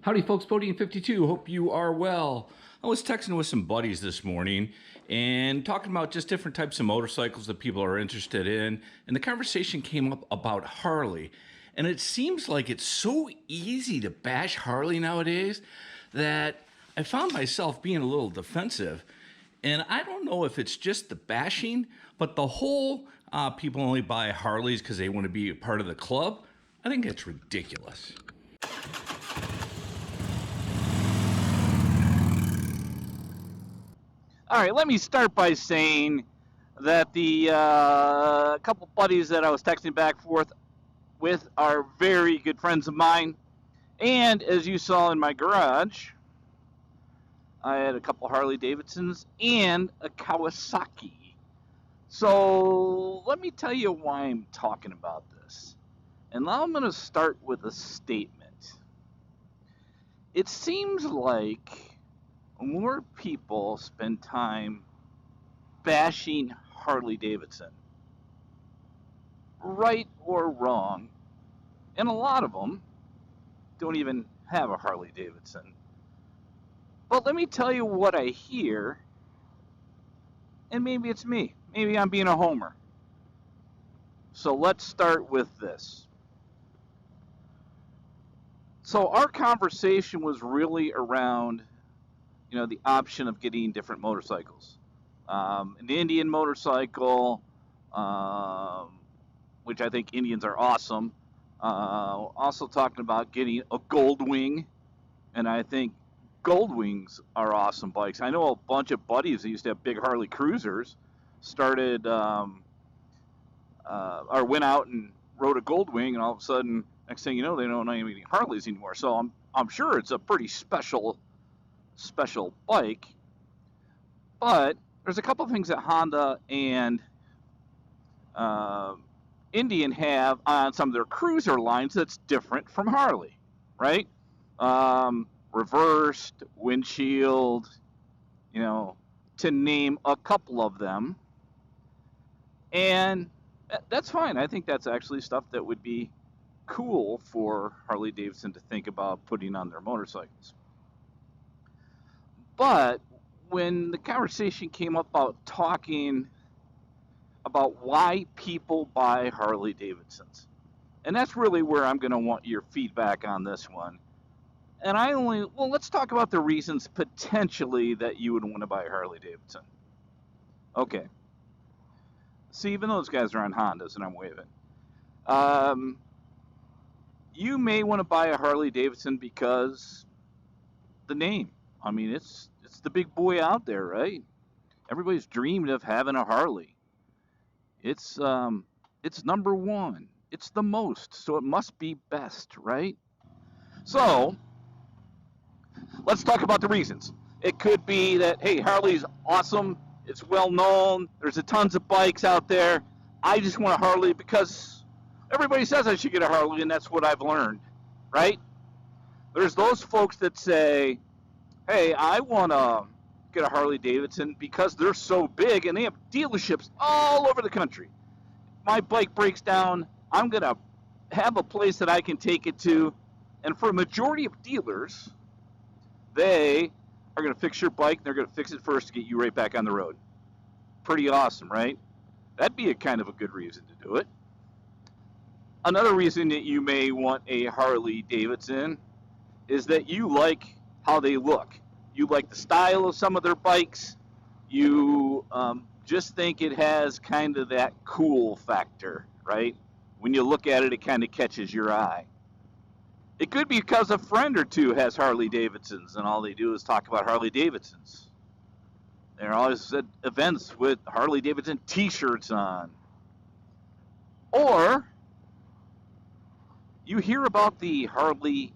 Howdy folks, BoDean 52, hope you are well. I was texting with some buddies this morning and talking about just different types of motorcycles that people are interested in, and the conversation came up about Harley. And it seems like it's so easy to bash Harley nowadays that I found myself being a little defensive. And I don't know if it's just the bashing, but the whole people only buy Harleys because they want to be a part of the club. I think it's ridiculous. All right, let me start by saying that the couple buddies that I was texting back and forth with are very good friends of mine. And as you saw in my garage, I had a couple Harley Davidsons and a Kawasaki. So let me tell you why I'm talking about this. And now I'm going to start with a statement. It seems like more people spend time bashing Harley Davidson, right or wrong, and a lot of them don't even have a Harley Davidson. But let me tell you what I hear, and maybe it's me. Maybe I'm being a homer. So let's start with this. So our conversation was really around the option of getting different motorcycles. An Indian motorcycle, which I think Indians are awesome. Also talking about getting a Goldwing, and I think Goldwings are awesome bikes. I know a bunch of buddies that used to have big Harley Cruisers started or went out and rode a Goldwing, and all of a sudden, next thing you know, they don't even get Harleys anymore. So I'm sure it's a pretty special bike, but there's a couple of things that Honda and Indian have on some of their cruiser lines that's different from Harley, right? Reversed, windshield, to name a couple of them. And that's fine. I think that's actually stuff that would be cool for Harley Davidson to think about putting on their motorcycles. But when the conversation came up about talking about why people buy Harley Davidsons, and that's really where I'm going to want your feedback on this one. And let's talk about the reasons potentially that you would want to buy a Harley Davidson. Okay. See, even those guys are on Hondas, and I'm waving. You may want to buy a Harley Davidson because the name. I mean, it's the big boy out there, right? Everybody's dreamed of having a Harley. It's number one. It's the most, so it must be best, right? So let's talk about the reasons. It could be that, hey, Harley's awesome. It's well known. There's a tons of bikes out there. I just want a Harley because everybody says I should get a Harley, and that's what I've learned, right? There's those folks that say, hey, I want to get a Harley Davidson because they're so big and they have dealerships all over the country. My bike breaks down, I'm going to have a place that I can take it to. And for a majority of dealers, they are going to fix your bike. They're going to fix it first to get you right back on the road. Pretty awesome, right? That'd be a kind of a good reason to do it. Another reason that you may want a Harley Davidson is that you like how they look. You like the style of some of their bikes. You just think it has kind of that cool factor, right? When you look at it, it kind of catches your eye. It could be because a friend or two has Harley Davidsons, and all they do is talk about Harley Davidsons. They're always at events with Harley Davidson t-shirts on. Or you hear about the Harley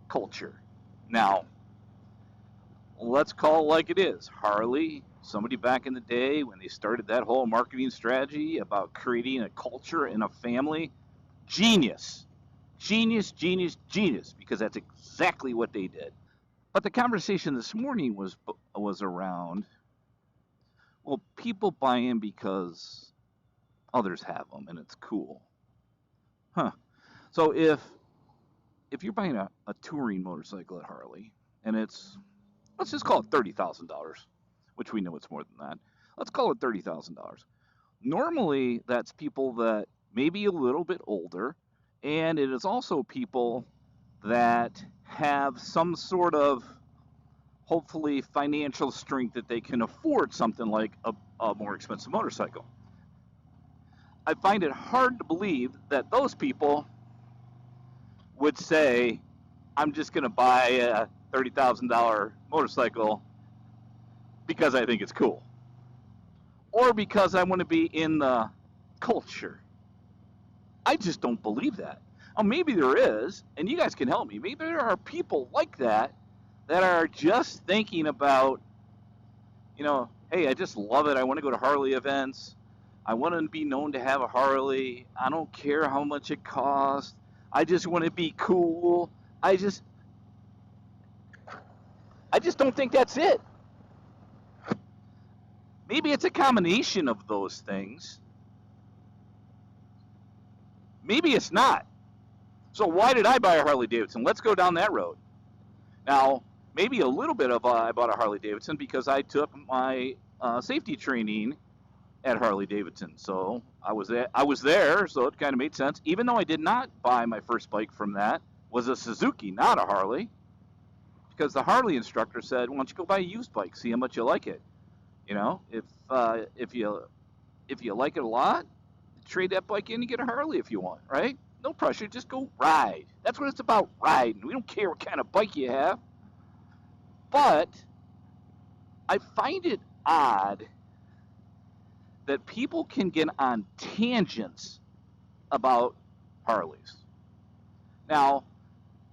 culture. Now, let's call it like it is. Harley, somebody back in the day when they started that whole marketing strategy about creating a culture and a family, genius. Genius, genius, genius, because that's exactly what they did. But the conversation this morning was around, well, people buy in because others have them and it's cool. So if if you're buying a touring motorcycle at Harley, and let's just call it $30,000, which we know it's more than that. Let's call it $30,000. Normally, that's people that may be a little bit older, and it is also people that have some sort of, hopefully, financial strength that they can afford something like a more expensive motorcycle. I find it hard to believe that those people would say, I'm just going to buy a $30,000 motorcycle because I think it's cool, or because I want to be in the culture. I just don't believe that. Oh, maybe there is, and you guys can help me. Maybe there are people like that are just thinking about, hey, I just love it. I want to go to Harley events. I want to be known to have a Harley. I don't care how much it costs. I just want to be cool. I just don't think that's it. Maybe it's a combination of those things. Maybe it's not. So why did I buy a Harley Davidson? Let's go down that road. Now, maybe a little bit of I bought a Harley Davidson because I took my safety training at Harley Davidson. So I was there, so it kind of made sense. Even though I did not buy my first bike from that, was a Suzuki, not a Harley, because the Harley instructor said, "Why don't you go buy a used bike, see how much you like it? If you like it a lot, trade that bike in and get a Harley if you want, right? No pressure, just go ride. That's what it's about, riding. We don't care what kind of bike you have." But I find it odd that people can get on tangents about Harleys. Now,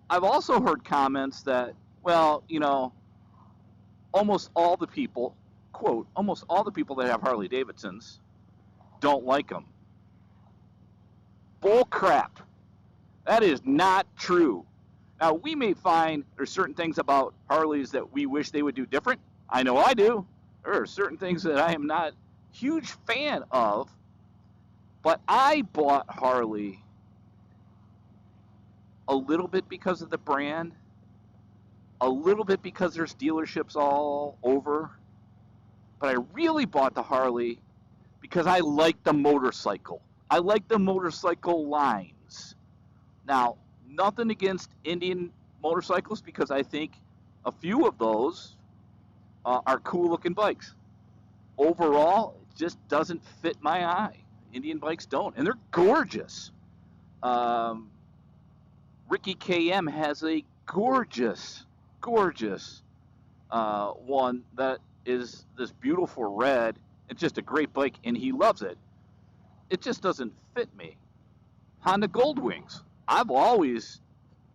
I've also heard comments that, well, almost all the people, quote, almost all the people that have Harley Davidsons don't like them. Bull crap. That is not true. Now, we may find there's certain things about Harleys that we wish they would do different. I know I do. There are certain things that I am not huge fan of, but I bought Harley a little bit because of the brand, a little bit because there's dealerships all over, but I really bought the Harley because I like the motorcycle. I like the motorcycle lines. Now, nothing against Indian motorcycles, because I think a few of those are cool looking bikes. Overall, it just doesn't fit my eye. Indian bikes don't, and they're gorgeous. Ricky KM has a gorgeous one that is this beautiful red. It's just a great bike, and he loves it. It just doesn't fit me. Honda Goldwings. I've always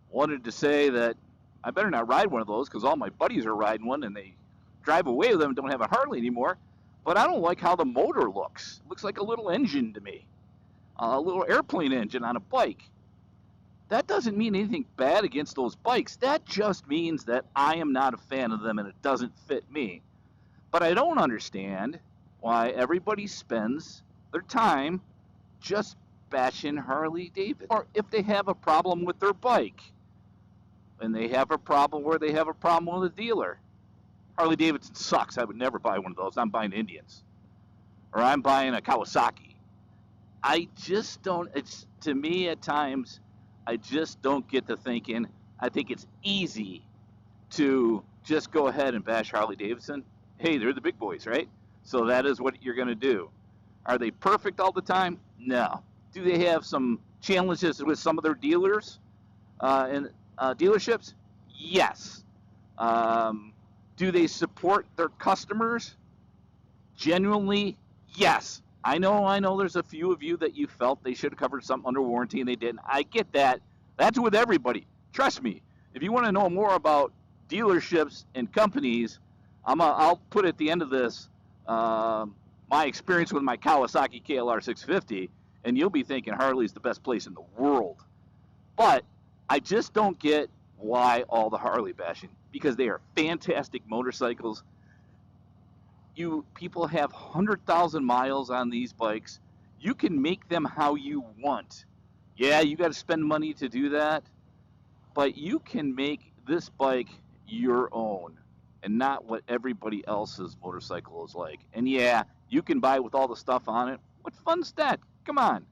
wanted to say that I better not ride one of those because all my buddies are riding one, and they drive away with them and don't have a Harley anymore. But I don't like how the motor looks. It looks like a little engine to me, a little airplane engine on a bike. That doesn't mean anything bad against those bikes. That just means that I am not a fan of them and it doesn't fit me. But I don't understand why everybody spends their time just bashing Harley Davidson. Or if they have a problem with their bike, and they have a problem where they have a problem with a dealer. Harley Davidson sucks. I would never buy one of those. I'm buying Indians. Or I'm buying a Kawasaki. I just don't, to me at times, I just don't get to thinking. I think it's easy to just go ahead and bash Harley Davidson. Hey, they're the big boys, right? So that is what you're going to do. Are they perfect all the time? No. Do they have some challenges with some of their dealers and dealerships? Yes. Do they support their customers? Genuinely, yes. I know there's a few of you that you felt they should have covered something under warranty and they didn't. I get that. That's with everybody. Trust me. If you want to know more about dealerships and companies, I'll put at the end of this my experience with my Kawasaki KLR 650, and you'll be thinking Harley's the best place in the world. But I just don't get why all the Harley bashing, because they are fantastic motorcycles. You people have 100,000 miles on these bikes. You can make them how you want. Yeah, you got to spend money to do that, but you can make this bike your own and not what everybody else's motorcycle is like. And yeah, you can buy with all the stuff on it. What fun's that? Come on.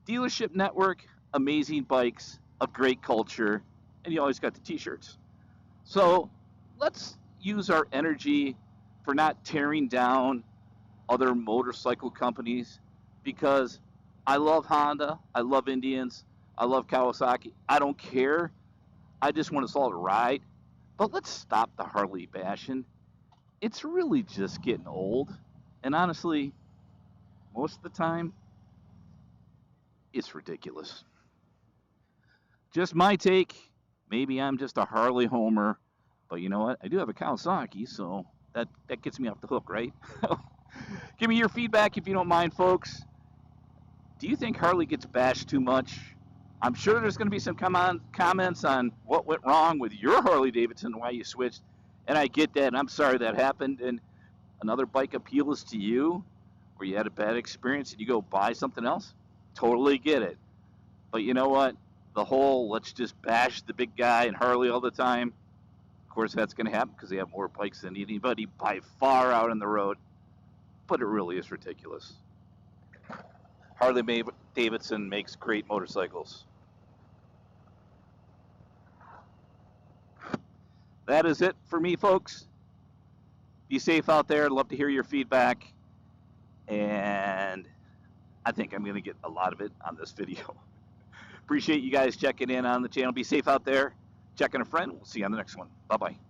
Dealership network, amazing bikes, a great culture, and you always got the t-shirts. So let's use our energy for not tearing down other motorcycle companies, because I love Honda, I love Indians, I love Kawasaki. I don't care. I just want us all to ride. But let's stop the Harley bashing. It's really just getting old. And honestly, most of the time, it's ridiculous. Just my take. Maybe I'm just a Harley homer. But you know what? I do have a Kawasaki, so that gets me off the hook, right? Give me your feedback if you don't mind, folks. Do you think Harley gets bashed too much? I'm sure there's going to be some comments on what went wrong with your Harley Davidson and why you switched. And I get that, and I'm sorry that happened. And another bike appeals to you, where you had a bad experience and you go buy something else. Totally get it. But you know what? The whole let's just bash the big guy and Harley all the time. Of course, that's going to happen because they have more bikes than anybody by far out on the road. But it really is ridiculous. Harley Davidson makes great motorcycles. That is it for me, folks. Be safe out there. I'd love to hear your feedback. And I think I'm going to get a lot of it on this video. Appreciate you guys checking in on the channel. Be safe out there. Checking a friend. We'll see you on the next one. Bye-bye.